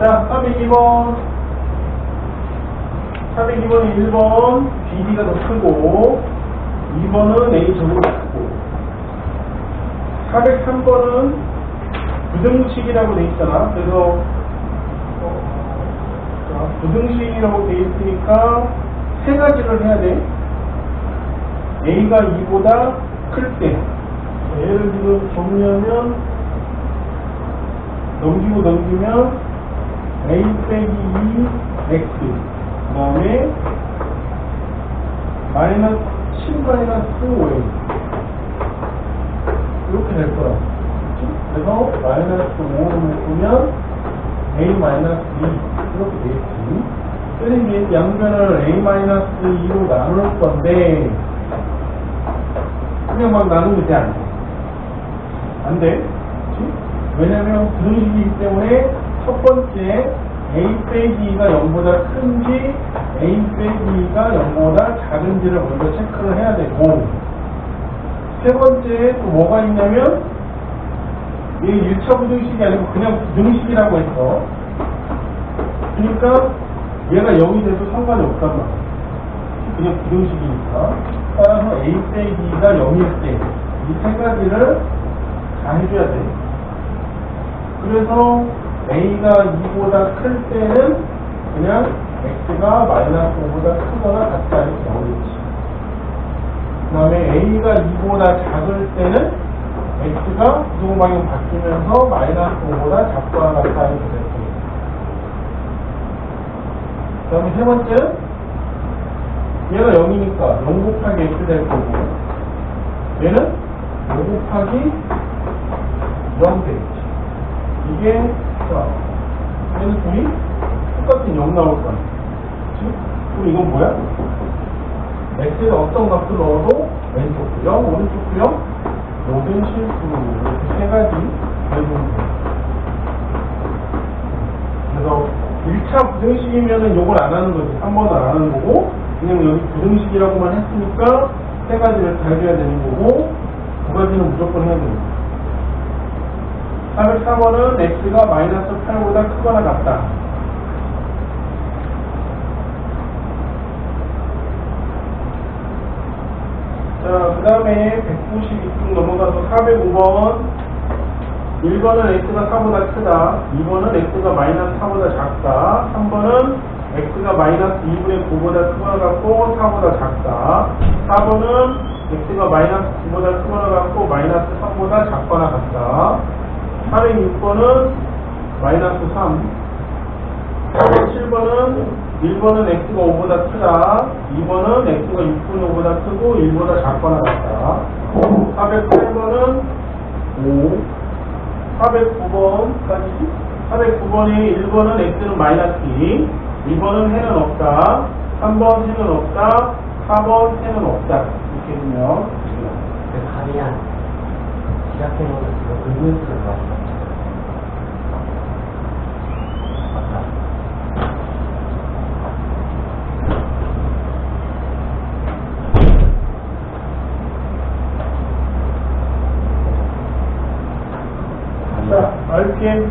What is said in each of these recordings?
자, 402번. 402번이 1번 BD가 더 크고 2번은 A 제곱이 크고 403번은 부등식이라고 돼 있잖아. 그래서 부등식이라고 돼 있으니까 세 가지를 해야 돼. A가 2보다 클 때. 예를 들어 정리하면 넘기면 A 빼기 2 X 그 다음에 마이너스 7 마이너스 5A 이렇게 될 거야. 그래서 마이너스 5를 묶으면 A 마이너스 2 이렇게 되겠지. 선생님이 양변을 A 마이너스 2로 나눌 건데 그냥 막 나누면 돼, 안 돼? 안 돼? 그치? 왜냐면 부등식이기 때문에 첫 번째 A 빼기 2가 0보다 큰지 A 빼기 2가 0보다 작은지를 먼저 체크를 해야 되고 세 번째 또 뭐가 있냐면 이게 1차 부등식이 아니고 그냥 부등식이라고 했어. 그러니까 얘가 0이 돼도 상관이 없단 말이야. 그냥 부등식이니까. 따라서 A 빼기 2가 0일 때 이 세 가지를 다 해줘야 돼. 그래서 A가 2보다 클 때는 그냥 X가 마이너스 5보다 크거나 같다 이렇게 나오겠지. 그 다음에 A가 2보다 작을 때는 X가 부동 방향 바뀌면서 마이너스 5보다 작거나 같다 이렇게 될 거예요. 그 다음에 세 번째는 얘가 0이니까 0 곱하기 X 될 거고 얘는 5 곱하기 0 되겠지. 이게 자, 얘는 둘이 똑같은 0 나올 거 아니야. 그치? 그럼 이건 뭐야? X에 어떤 값을 넣어도 왼쪽도 0, 오른쪽도 0, 모든 실수 이렇게 세 가지 해보면 돼요. 그래서 1차 부등식이면은 요걸 안 하는 거지. 3번을 안 하는 거고 그냥 여기 부등식이라고만 했으니까 세 가지를 다 해줘야 되는 거고 두 가지는 무조건 해야 되는 거야. 404번은 X가 마이너스 8보다 크거나 같다. 자, 그 다음에 192쪽 넘어가서 405번 1번은 X가 4보다 크다. 2번은 X가 마이너스 4보다 작다. 3번은 X가 마이너스 2분의 9보다 크거나 같고 4보다 작다. 4번은 X가 마이너스 9보다 크거나 같고 마이너스 3보다 작거나 같다. 406번은 마이너스 3. 407번은 1번은 X가 5보다 크다. 2번은 X가 6분의 5보다 크고 1보다 작거나 같다. 408번은 5. 409번까지 409번이 1번은 X는 마이너스 2. 2번은 해는 없다. 3번 해는 없다. 4번 해는 없다. 이렇게 되면 가면 시작해놓은 의문수를 봤어. 자, RPM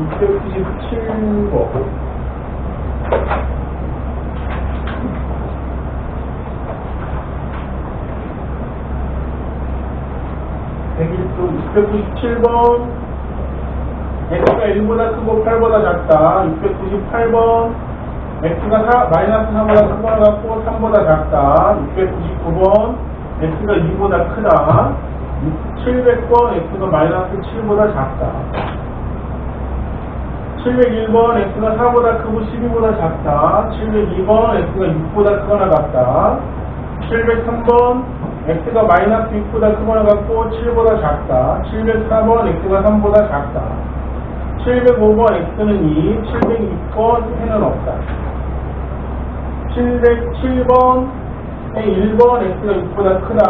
(697번) 697번 X가 1보다 크고 8보다 작다. 698번 X가 마이너스 3보다 크거나 같고 3보다 작다. 699번 X가 2보다 크다. 700번 X가 마이너스 7보다 작다. 701번 X가 4보다 크고 12보다 작다. 702번 X가 6보다 크거나 같다. 703번 X가 마이너스 6보다 크거나 같고 7보다 작다. 704번 X가 3보다 작다. 705번 X는 2, 706번 해는 없다. 707번 1번 X가 6보다 크다.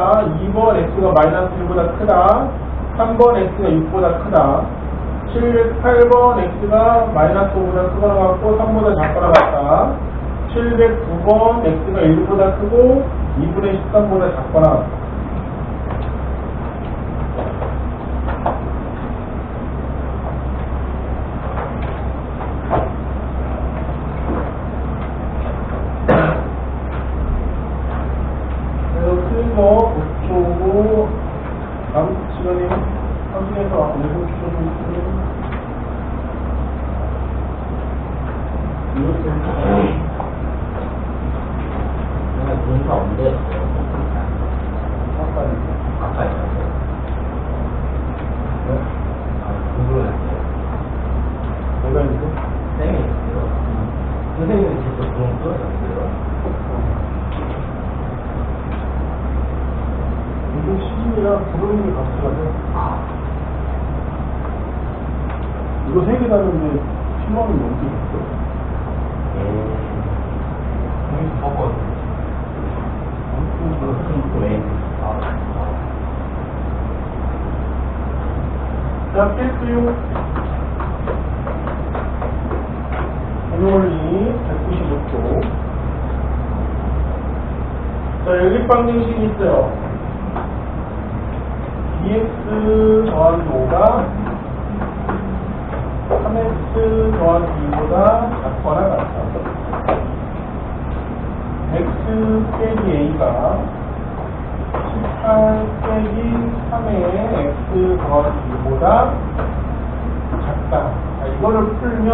2번 X가 마이너스 1보다 크다. 3번 X가 6보다 크다. 708번 X가 마이너스 5보다 크거나 같고 3보다 작거나 같다. 709번 x가 1보다 크고 2분의 13보다 작거나 그래서 틀린 거 9초고 다음 시간에 확인해서 7초 정도 내가 문서 언제 했어요? 아까 했어요. 궁금했어요. 뭐가 있는데? 쌤이 했어요. 선생님이 직접 돈 풀어줬어요. 이거 시즌이랑 부모님이 같이 가죠. 이거 3개 다는데 10만원 넘게 있어. 왜? 자, 필수용 원리 195쪽. 자, 여기 방정식이 있어요. dx 더하기 5가 3x 더하기 2보다 작거나 같다. x 빼기 a가 18 빼기 3의 x 더하기 2보다 작다. 자, 이거를 풀면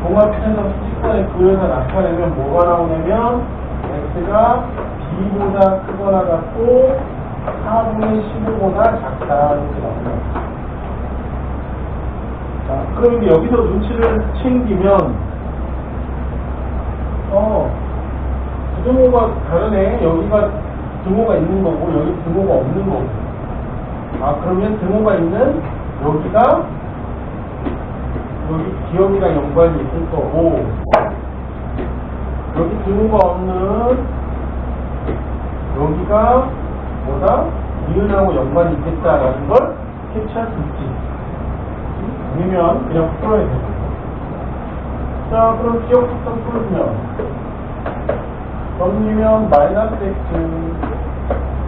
종합해서 수직선에 그려서 나타내면 뭐가 나오냐면 x가 b보다 크거나 같고 4분의 15보다 작다 이렇게 나옵니다. 자, 그럼 이제 여기서 눈치를 챙기면 등호가 다르네. 여기가 등호가 있는 거고 여기 등호가 없는 거고. 그러면 등호가 있는 여기가 여기 기억이랑 연관이 있을 거고 여기 등호가 없는 여기가 뭐다? 이은하고 연관이 있겠다라는 걸 캐치할 수 있지. 아니면 그냥 풀어야 되고. 자, 그럼 기억 속성 풀어주면 넘기면 마이너스 x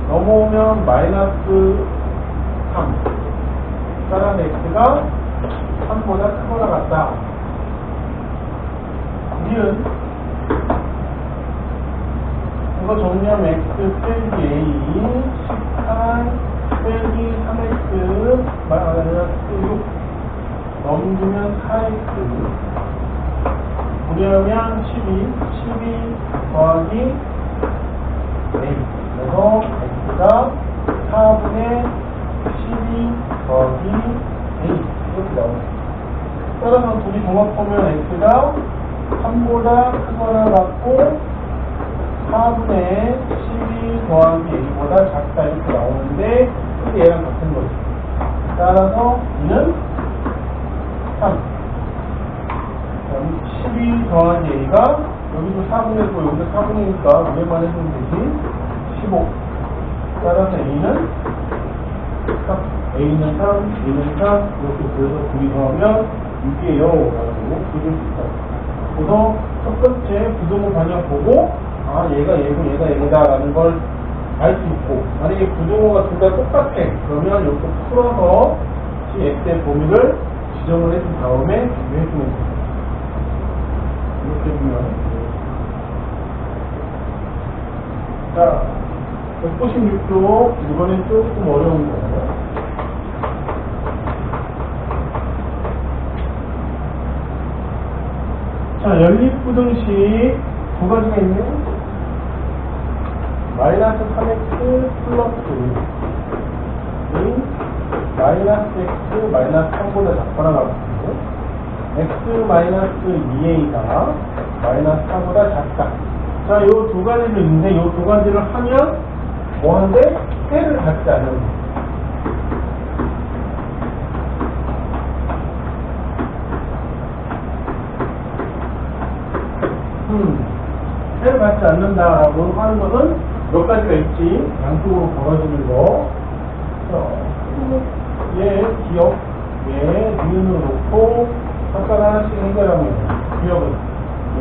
넘어오면 마이너스 3 따라 x가 3보다 크거나 같다. 니은 이거 정리하면 x 빼기 a 18 빼기 3x 마이너스 6 넘기면 4x 무리하면 12 더하기 a 그래서 x가 4분의 12 더하기 a 이렇게 나옵니다. 따라서 둘이 종합하면 x가 3보다 크거나 같고 4분의 12 더하기 a보다 작다 이렇게 나오는데 이게 얘랑 같은 거죠. 따라서 이는 3 12 더하기 a가 여기도 4분의 9 여기도 4분의니까 위에만 해주면 되지 15 따라서 a는 3 a는 3 a는 3 이렇게 그래서 둘이 더하면 6이에요 라고 그릴 수 있다. 그래서 첫 번째 부등호 반영 보고 얘가 얘고 얘가 얘다 라는 걸 알 수 있고 만약에 부등호가 둘 다 똑같아 그러면 이렇게 풀어서 x의 범위를 지정을 해준 다음에 비교해주면 됩니다. 이렇게 보면 자 196쪽 이번엔 조금 어려운 거예요. 자 연립부등식 두 가지가 있네. 마이너스 3x 플러스 마이너스 x 마이너스 3보다 작거나 같고 x 마이너스 2a가 마이너스 4보다 작다. 자, 요 두 가지를 있는데, 요 두 가지를 하면 뭐한데? 해를 갖지 않는 거. 해를 갖지 않는다라고 하는 것은 몇 가지가 있지. 양쪽으로 벌어지는 거. 얘 기억, 얘 니은으로 놓고 한 가지 하나씩 해결하면 기억은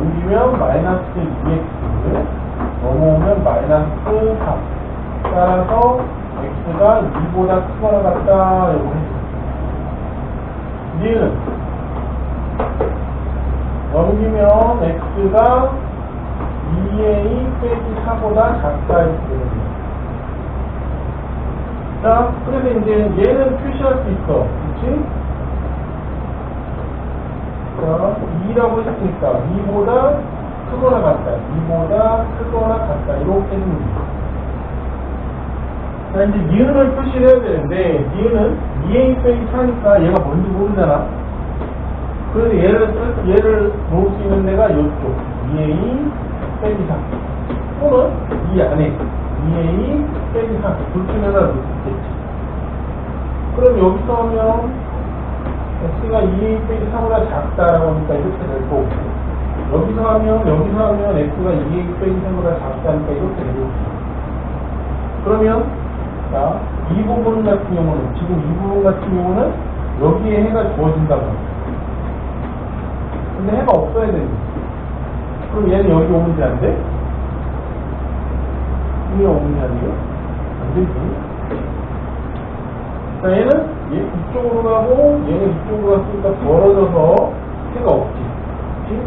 넘기면 마이너스 2x, 넘어오면 마이너스 3. 따라서 x가 2보다 크거나 같다. 이거 해주세요. 니은 넘기면 x가 2a 빼기 4보다 작다. 이렇게 되거든요. 자, 그래서 이제 얘는 표시할 수 있어. 그치? 자, 2라고 했으니까 2보다 크거나 같다. 2보다 크거나 같다. 이렇게 해줍니다. 자, 이제 니은을 표시를 해야 되는데, 니은은 2a 빼기 4니까 얘가 뭔지 모르잖아. 그래서 얘를 놓을 수 있는 데가 이쪽. 2a 빼기 4. 또는 이 안에 2a 빼기 4. 둘 중에 하나 놓을 수 있겠지. 그럼 여기서 하면 x가 2a 빼기 4보다 작다라고 하니까 이렇게 될 거고, 여기서 하면 x가 2a 빼기 3보다 작다니까 이렇게 될 거고. 그러면 자, 이 부분 같은 경우는, 지금 이 부분 같은 경우는 여기에 해가 주어진다고 합니다. 근데 해가 없어야 됩니다. 그럼 얘는 여기 오면 돼, 안 돼? 여기 오면 돼, 안 돼요? 안 되지. 자, 얘는 이쪽으로 가고, 얘는 이쪽으로 갔으니까 벌어져서 해가 없지. 그치?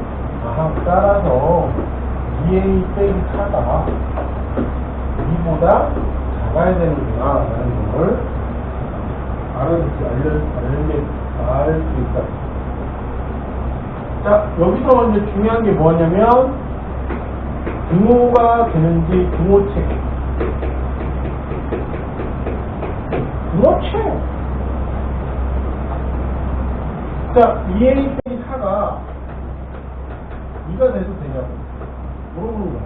아하, 따라서 2a 빼기 4가 2보다 작아야 되는구나 라는 걸 알 수 있다. 자, 여기서 먼저 중요한 게 뭐냐면 등호가 되는지 등호책. 등호책. 자, 2a 빼기 4가 2가 돼도 되냐고 물어보는 거야.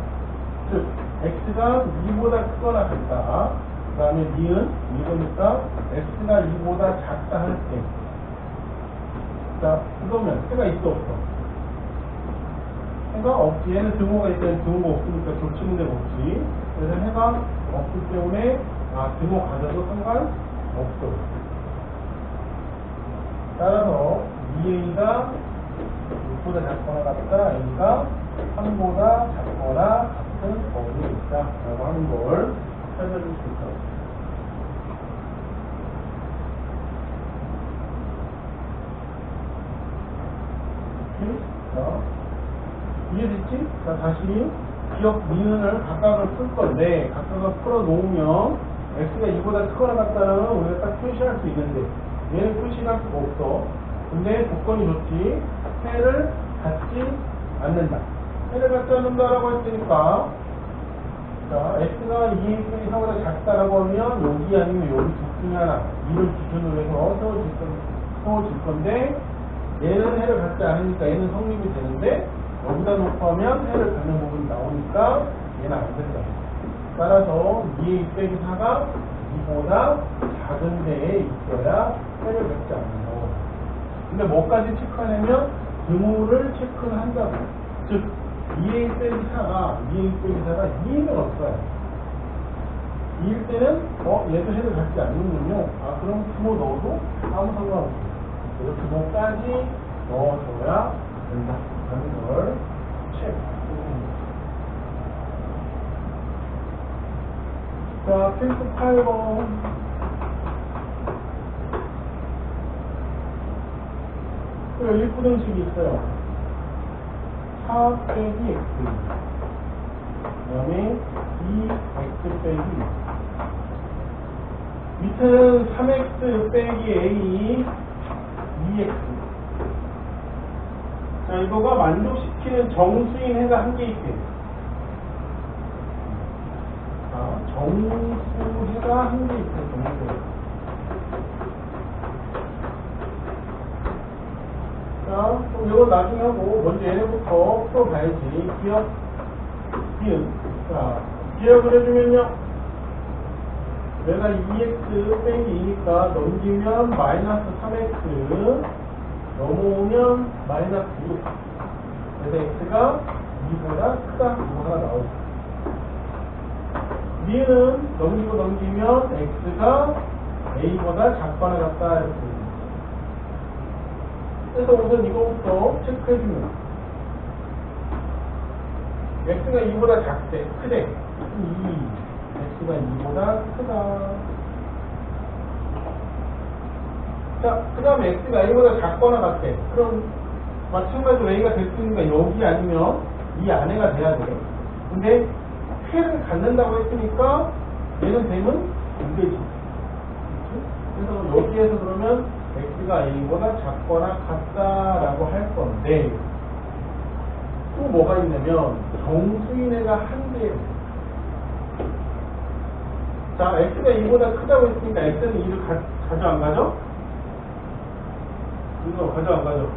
즉 x가 2보다 크거나 같다. 그 다음에 니은 이거니까 x가 2보다 작다 할 때. 자, 그러면 해가 있어 없어? 해가 없지. 얘는 등호가 있다면 등호가 없으니까 겹치는 데가 없지. 그래서 해가 없기 때문에 등호 가져도 상관없어. 따라서 2a가 6보다 작거나 같다. a가 3보다 작거나 같은 범위에 있다 라고 하는 걸 찾아줄 수 있다. 자, 이해됐지? 자, 다시 기억 니은을 각각을 풀 건데, 각각을 풀어 놓으면 x가 2보다 크거나 같다는 우리가 딱 표시할 수 있는데, 얘는 표시할 수가 없어. 근데 조건이 좋지. 해를 갖지 않는다. 해를 갖지 않는다라고 했으니까, 자, x가 2a 빼기 4보다 작다라고 하면 여기 아니면 여기 둘 중에 하나, 이를 기준으로 해서 세워질 건데, 얘는 해를 갖지 않으니까 얘는 성립이 되는데, 여기다 놓고 하면 해를 갖는 부분이 나오니까 얘는 안 된다. 따라서 2a 빼기 4가 2보다 작은 데에 있어야 해를 갖지 않는다. 근데 뭐까지 체크하냐면 등호를 체크를 한다고. 즉 2a 빼기 4가 2이면 없어요. 2일 때는 얘도 해를 갖지 않는군요. 그럼 등호 넣어도 아무 상관없어요. 그래서 등호까지 넣어줘야 된다 하는 걸 체크. 자, 필수 8번. 일부등식이 있어요. 4 빼기 x. 그 다음에 2x 빼기. 밑에는 3x 빼기 a, 2x. 자, 이거가 만족시키는 정수인 해가 한 개 있대. 정수해가 한 개 있대, 정수. 자, 그럼 이건 나중에 하고, 먼저 얘네부터 풀어봐야지. 기억, 기억. 자, 기억을 해주면요. 내가 2x 빼기 2니까 넘기면 마이너스 3x, 넘어오면 마이너스 6. 그래서 x가 2보다 크다. 이거 하나 나오고. 니은 넘기면 x가 a보다 작거나 같다. 이렇게. 그래서 우선 이거부터 체크해주면 x가 2보다 작대, 크대. 2. x가 2보다 크다. 자, 그 다음에 x가 a보다 작거나 같대. 그럼 마찬가지로 a가 될 수 있으니까 여기 아니면 이 안에가 돼야 돼. 근데 해를 갖는다고 했으니까 얘는 되면 안 되지. 그래서 여기에서 그러면 x가 a보다 작거나 같다라고 할 건데 또 뭐가 있냐면 정수인애가 한 개. 자, x가 2보다 크다고 했으니까 x는 2를 가져 안 가죠? 이거 가져 안 가죠?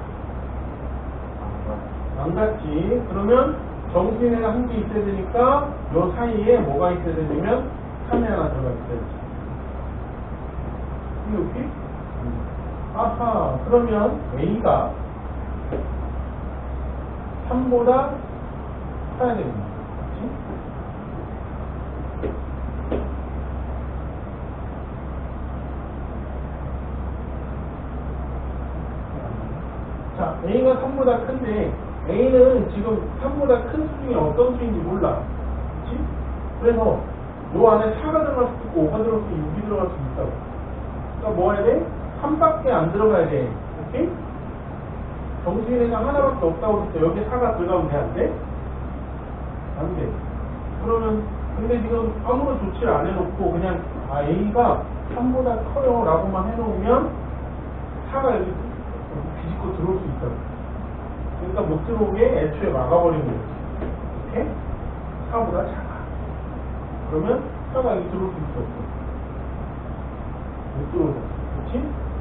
안 갔지. 그러면 정수인애가 한 개 있어야 되니까 요 사이에 뭐가 있어야 되냐면 3이 하나 들어가 있어야지. 이렇게? 아하, 그러면 a가 3보다 커야 됩니다. 그렇지? 자, a가 3보다 큰데 a는 지금 3보다 큰 수 중에 어떤 수인지 몰라. 그렇지? 그래서 요 안에 4가 들어갈 수도 있고 5가 들어갈 수도 있고 6이 들어갈 수도 있다고. 그러니까 뭐 해야 돼? 3밖에 안 들어가야 돼. 오케이? 정수인애가 하나밖에 없다고 했어. 여기 4가 들어가면 돼? 안 돼? 안 돼. 그러면 근데 지금 아무런 조치를 안 해놓고 그냥 A가 3보다 커요 라고만 해놓으면 4가 여기 비집고 들어올 수 있다고. 그러니까 못 들어오게 애초에 막아버리는 거지. 오케이? 4보다 작아. 그러면 4가 여기 들어올 수 있어. 못 들어오잖아. 그렇지?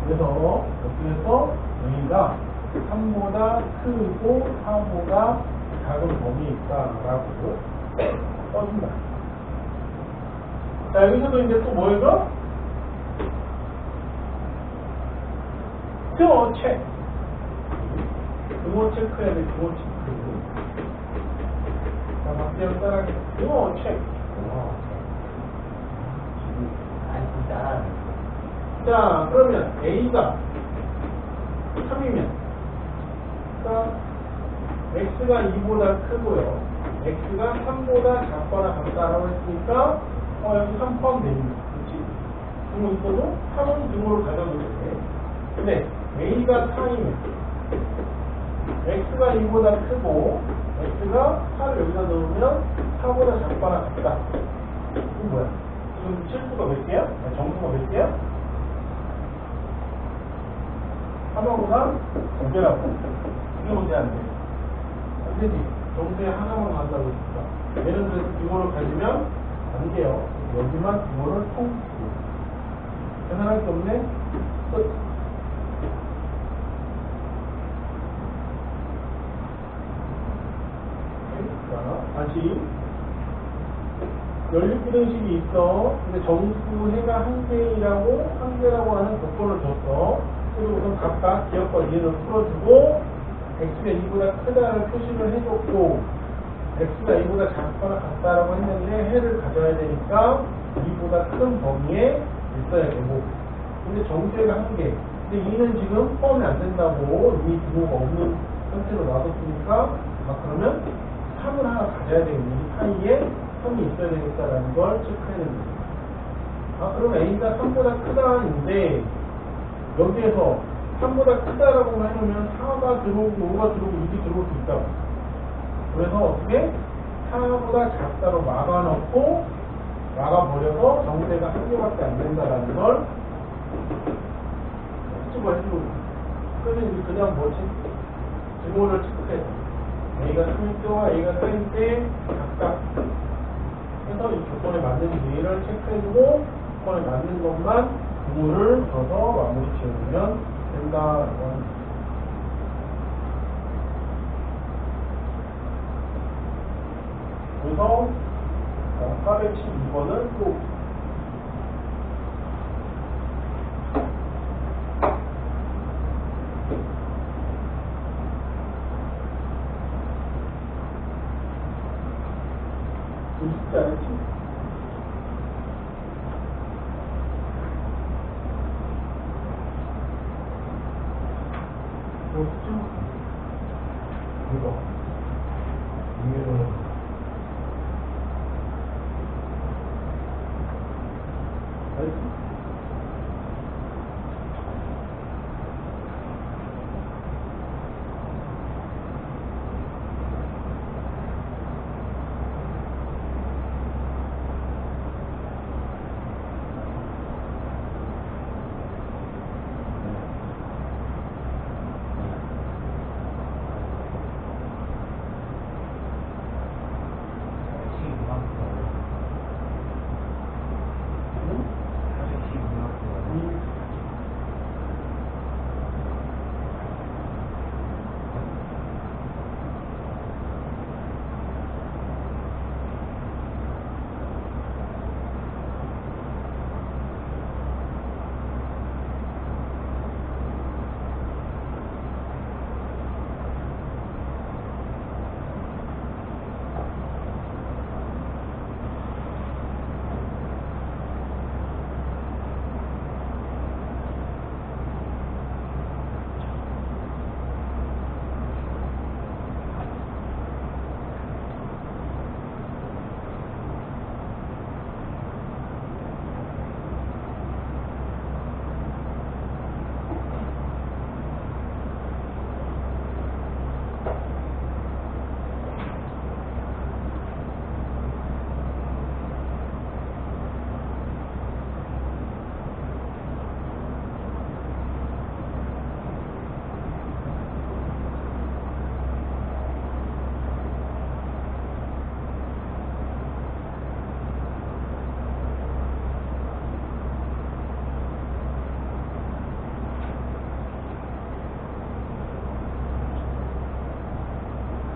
그래서 어떻게 해서 A가 3보다 크고 4보다 작은 범위에 있다라고 써준다. 자, 여기서도 이제 또 뭐예요? 등호 체크. 등호 체크해야 돼, 등호 체크. 자, 박대현 따라하겠다. 등호 체크. 자, 그러면 A가 3이면, 그러니까 X가 2보다 크고요. X가 3보다 작거나 같다라고 했으니까, 여기 3 포함됩니다. 그렇지? 등호 있어도 3은 등호를 가져도 돼. 근데 A가 4이면, X가 2보다 크고, X가 4를 여기다 넣으면 4보다 작거나 같다. 이거 뭐야? 지금 실수가 몇 개야? 정수가 몇 개야? 하나보다 2개라고. 이게 문제 안 돼. 안 되지. 정수에 하나만 간다고 했으니까. 얘는 그래서 등호를 가지면 안 돼요. 여기만 등호를 통수. 계산할 게 없네? 끝. 자, 다시. 연립비등식이 있어. 근데 정수해가 한 개라고 하는 조건을 줬어. 그리고 우선 각각 기억과 이해를 풀어주고, x가 2보다 크다를 표시를 해줬고, x가 2보다 작거나 같다라고 했는데, 해를 가져야 되니까 2보다 큰 범위에 있어야 되고, 근데 정수해가 한 개. 근데 2는 지금 포함이 안 된다고, 이미 등호가 없는 상태로 놔뒀으니까, 그러면 3을 하나 가져야 되겠네. 이 사이에 3이 있어야 되겠다라는 걸 체크해야 됩니다. 그럼 A가 3보다 크다인데, 여기에서 3보다 크다라고 해놓으면 4가 들어오고 5가 들어오고 6이 들어올 수 있다고. 그래서 어떻게? 4보다 작다로 막아놓고, 막아버려서 정수해가 한 개밖에 안 된다라는 걸 수집을 해주고. 그래서 이제 그냥 뭐지? 등호를 체크해. A가 3일 때와 A가 4일 때 각각 해서 이 조건에 맞는 예를 체크해주고 조건에 맞는 것만 등호를 줘서 마무리 지어주면 된다. 그래서 412번은 또 쉽지 않지? 뭐죠? 이거. 이거는 알겠지?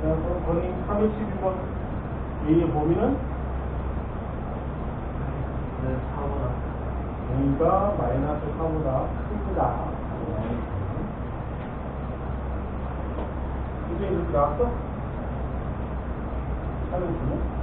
그럼 본인 312번 A의 범위는 A가 마이너스 4보다 크다. 이제 이렇게 나왔어? 312번?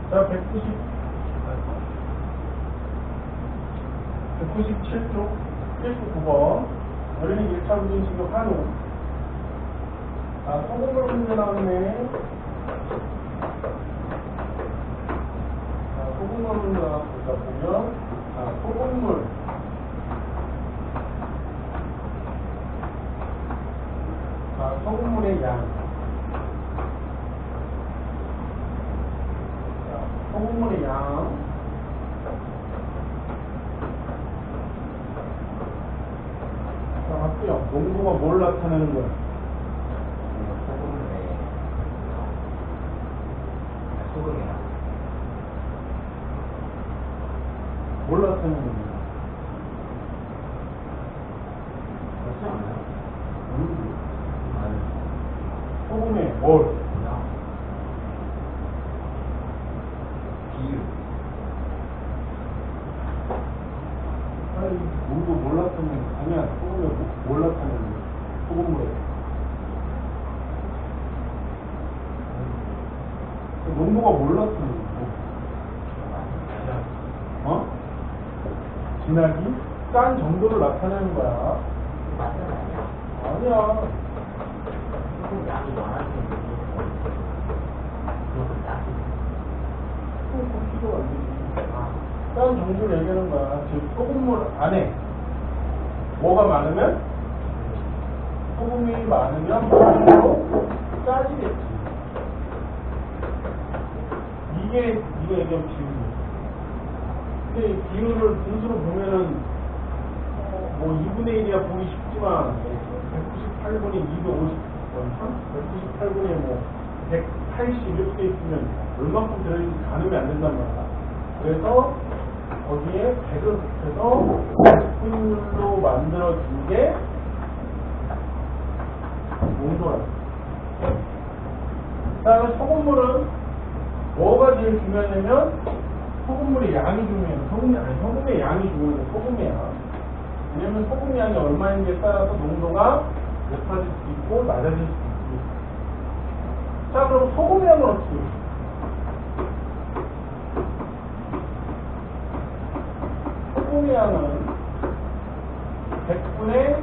자, 197쪽 79번 어린이 1차 운전신경 환호. 아, 소금물 문제 나왔네. 자, 소금물 문제 나왔다 보면, 자, 소금물. 자, 소금물의 양. 소금물의 양. 자, 맞고요. 농도가 뭘 나타내는 거야? 소금이야. 뭘 나타내는 거야? 그렇지 않나요? 소금의 뭘? 비유. 아니, 농도 뭘 나타내는 거야? 아니야, 소금에 뭘 나타내는 거야? 소금물에. 농도가 뭘 나타내는 거야? 어? 진하기? 짠 정도를 나타내는 거야. 아니야. 조금 양이 많아지는 그것도 짜지. 그건 필요가 안 되지. 짠 정도를 얘기하는 거야. 즉, 소금물 안에 뭐가 많으면? 소금이 많으면 뭐로 짜지겠지. 이게 이거 얘기하면 비율이야. 근데 이 비율을 분수로 보면은 뭐 2분의 1이야 보기 쉽지만 198분의 250 198분의 뭐 180 이렇게 있으면 얼마큼 들어있는지 가늠이 안 된단 말이야. 그래서 거기에 100을 곱해서 100분율로 만들어진 게 농도라. 그 다음에 소금물은 뭐가 제일 중요하냐면 소금물의 양이 중요해요. 소금의 양이 중요해요. 소금의 양. 왜냐면 소금 양이 얼마인지에 따라서 농도가 높아질 수 있고 낮아질 수 있습니다. 자, 그럼 소금 양은 어떻게 해요? 소금 양은 100분의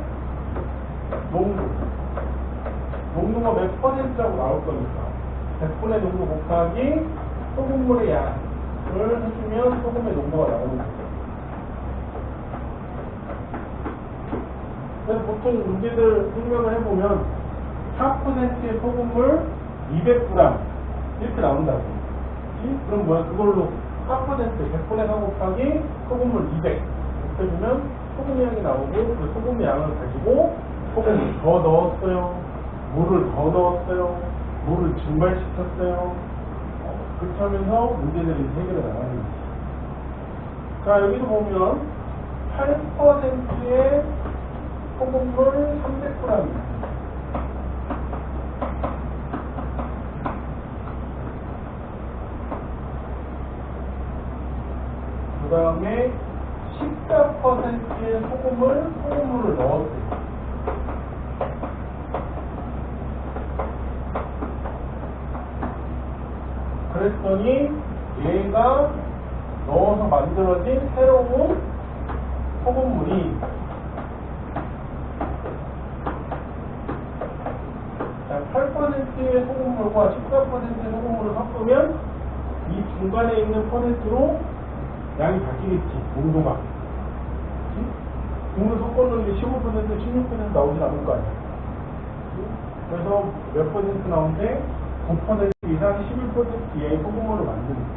농도가 몇 퍼센트라고 나올 거니까 100분의 농도 곱하기 소금물의 양을 해주면 소금의 농도가 나오는 거죠. 그래서 보통 문제들 설명을 해보면 4%의 소금물 200g 이렇게 나온다고. 그치? 그럼 뭐야? 그걸로 4% 100분의 4 곱하기 소금물 200 이렇게 해주면 소금 양이 나오고 그 소금 양을 가지고 소금을 더 넣었어요. 물을 더 넣었어요. 물을 증발시켰어요. 그렇게 하면서 문제들이 해결해 나가는 거죠. 자, 여기도 보면 8%의 소금물 300g입니다. 그 다음에 14%의 소금물을 넣었어요. 그랬더니 얘가 넣어서 만들어진 새로운 소금물이 8%의 소금물과 14%의 소금물을 섞으면 이 중간에 있는 퍼센트로 양이 바뀌겠지, 농도가. 국물 섞었는데 15%, 16% 나오진 않을 거 아니야. 그래서 몇 퍼센트 나오는데 9% 이상 11% 이하의 소금물을 만드는 거예요.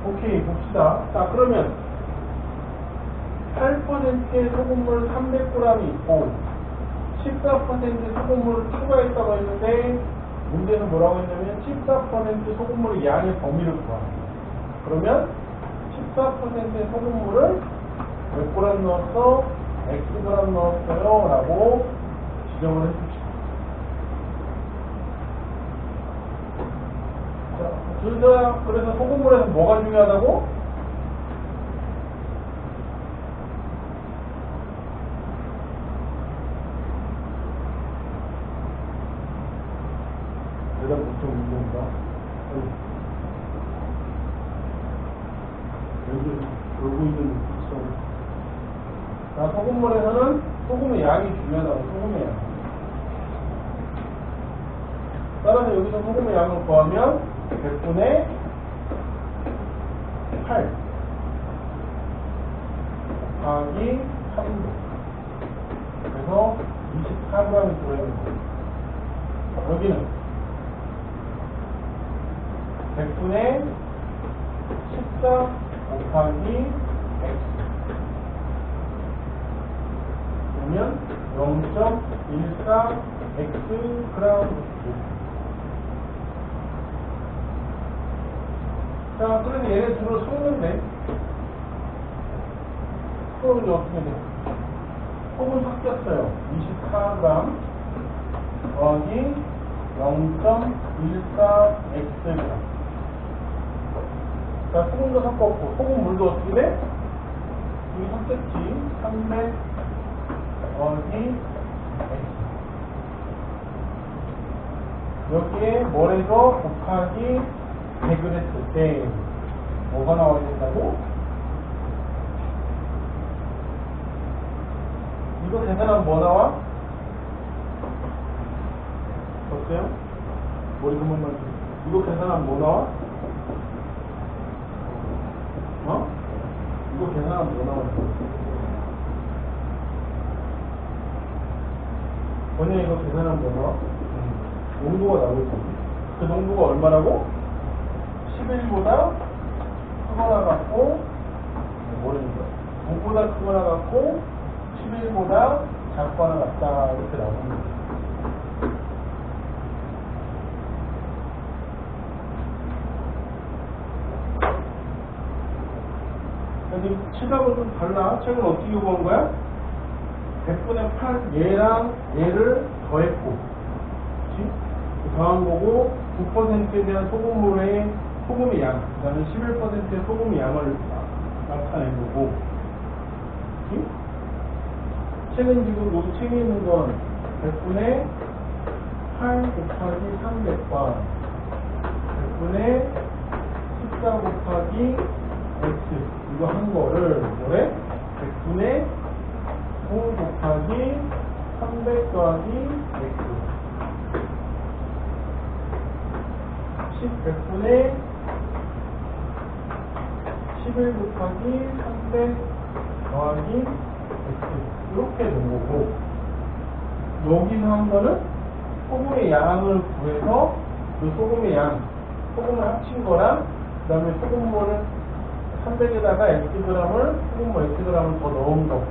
오케이, 봅시다. 자, 그러면 8%의 소금물 300g이 있고 14% 소금물을 추가했다고 했는데 문제는 뭐라고 했냐면 14% 소금물의 양의 범위를 구합니다. 그러면 14%의 소금물을 몇 그램 넣었어? Xg 넣었어요 라고 지정을 해줍시다. 자, 둘 다 그래서 소금물에서 뭐가 중요하다고? 내가 보통 문제인가? 여기 돌고 있는 있어. 자, 소금물에서는 소금의 양이 중요하다고, 소금의 양. 따라서 여기서 소금의 양을 구하면 100분의 8 곱하기 3도. 그래서 24g이 들어있는 거예요. 여기는 100분의 14 곱하기 X. 그러면 0.14 Xg. 자, 그래서 얘네 둘을 섞는데, 그러면 이제 어떻게 돼요? 소금 섞였어요. 24g 더하기 0.14 Xg. 자, 소금도 섞었고, 소금물도 어떻게 돼? 여기 섞였지. 300 더하기 X. 여기에 뭐래서 곱하기 100을 했을 때 뭐가 나와야 된다고? 이거 계산하면 뭐 나와? 어때요? 머리 한 번만 줘. 이거 계산하면 뭐 나와? 어? 이거 계산하면 뭐 나와? 원래 이거 계산하면 뭐 나와? 농도가 나오지. 그 농도가 얼마라고? 11보다 크거나 같고, 뭐라는 거야? 9보다 크거나 같고, 11보다 작거나 같다. 이렇게 나오는 거죠. 여기 칠하고 좀 달라. 책은 어떻게 구한 거야? 100분의 8, 얘랑 얘를 더했고, 그치? 더한 거고, 9%에 대한 소금의 양, 그 다음에 11%의 소금의 양을 나타낸 거고, 그치? 자체는 지금 여기 책에 있는 건 100분의 8 곱하기 300과 100분의 14 곱하기 x 이거 한 거를 뭐래? 100분의 5 곱하기 300 더하기 x 100분의 11 곱하기 300 더하기 x 이렇게 놓은 거고 여기서 한 거는 소금의 양을 구해서 그 소금의 양 소금을 합친 거랑 그 다음에 소금물을 300에다가 xg을 소금물 xg을 더 넣은 거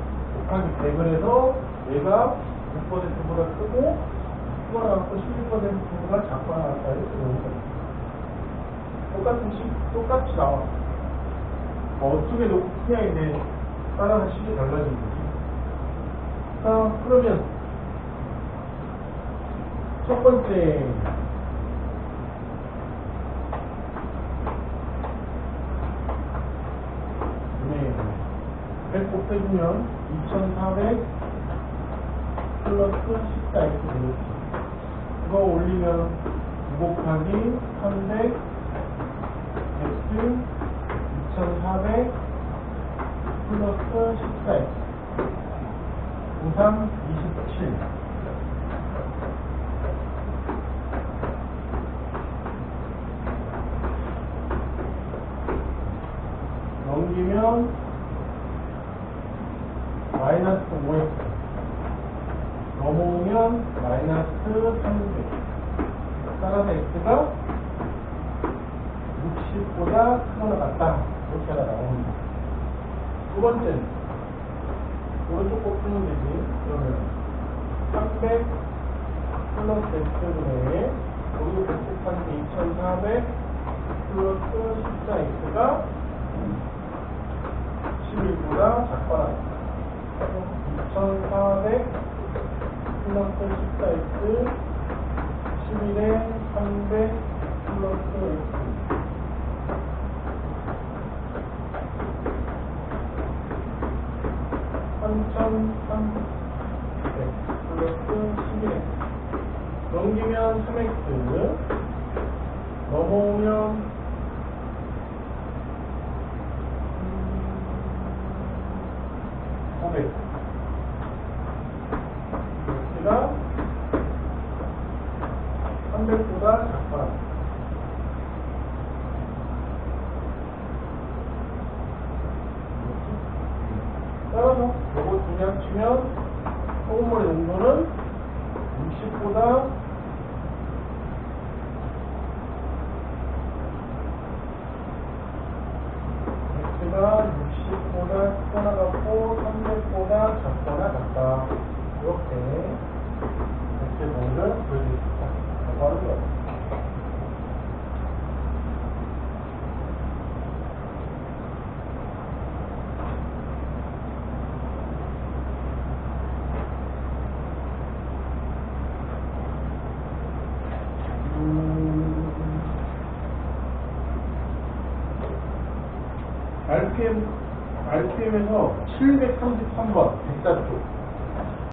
곱하기 100을 해서 얘가 100%보다 크고 수가 나왔고 11%보다 작거나 나왔다 이렇게 넣은 거 똑같이 나와. 어떻게 놓고 크냐인데 따라서 식이 달라진 거지. 자, 그러면 첫 번째 네, 100 곱해주면 2400 플러스 14x 되겠지. 이거 올리면 2 곱하기 300 x 2400 플러스 14x 53 27 넘기면 마이너스 5x 넘어오면 마이너스 300 따라서 x가 60보다 크거나 같다 이렇게 하나 나옵니다. 두 번째는 오른쪽 꼭 푸면 되지. 그러면 300 플러스 x분의 여기 100 곱하기 2400 플러스 14x가 11보다 작거나 2400 플러스 14x 11에 300 플러스 x 3300 플러스 11x 넘기면 3x 넘어오면 500 x가 300보다 작다. 따라서 요거 두 개 합치면 소금물의 농도는 60보다 x가 60보다 크거나 같고 300보다 작거나 같다. 이렇게 x 정도를 보여줄 수 있다. 바로 이거. RPM에서 733번 104쪽